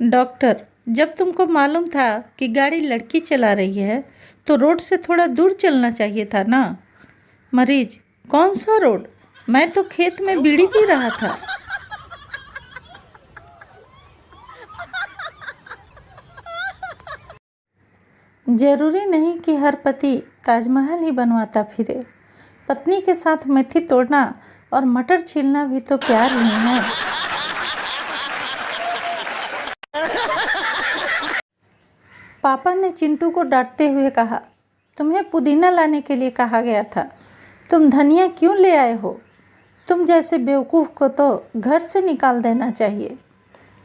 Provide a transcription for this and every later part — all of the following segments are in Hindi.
डॉक्टर, जब तुमको मालूम था कि गाड़ी लड़की चला रही है तो रोड से थोड़ा दूर चलना चाहिए था ना। मरीज, कौन सा रोड? मैं तो खेत में बीड़ी पी रहा था। जरूरी नहीं कि हर पति ताजमहल ही बनवाता फिरे। पत्नी के साथ मेथी तोड़ना और मटर छीलना भी तो प्यार ही है। पापा ने चिंटू को डांटते हुए कहा, तुम्हें पुदीना लाने के लिए कहा गया था, तुम धनिया क्यों ले आए हो? तुम जैसे बेवकूफ़ को तो घर से निकाल देना चाहिए।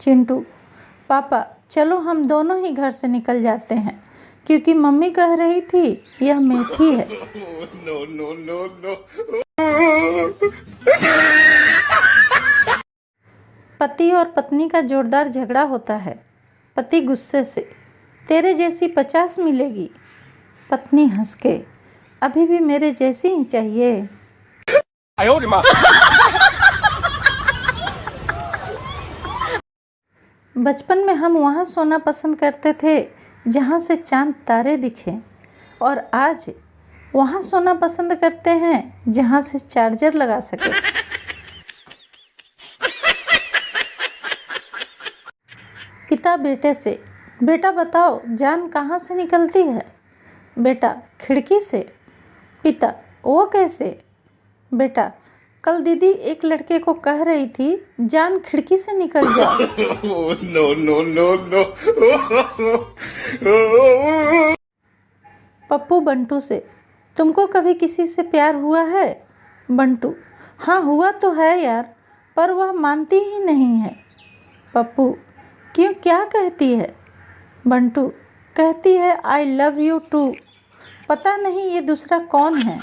चिंटू, पापा चलो हम दोनों ही घर से निकल जाते हैं, क्योंकि मम्मी कह रही थी यह मेथी है। No, no, no, no. पति और पत्नी का जोरदार झगड़ा होता है। पति गुस्से से, तेरे जैसी 50 मिलेगी। पत्नी हंस के, अभी भी मेरे जैसी ही चाहिए। 哎呦我的妈！ बचपन में हम वहाँ सोना पसंद करते थे जहाँ से चांद तारे दिखें, और आज वहाँ सोना पसंद करते हैं जहाँ से चार्जर लगा सके। पिता बेटे से, बेटा बताओ जान कहाँ से निकलती है? बेटा, खिड़की से। पिता, वो कैसे? बेटा, कल दीदी एक लड़के को कह रही थी जान खिड़की से निकल जाओ। No, no, no, no. Pappu Bantu से, तुमको कभी किसी से प्यार हुआ है? बंटू, हाँ हुआ तो है यार, पर वह मानती ही नहीं है। पप्पू, क्यों, क्या कहती है? बंटू, कहती है आई लव यू टू। पता नहीं ये दूसरा कौन है।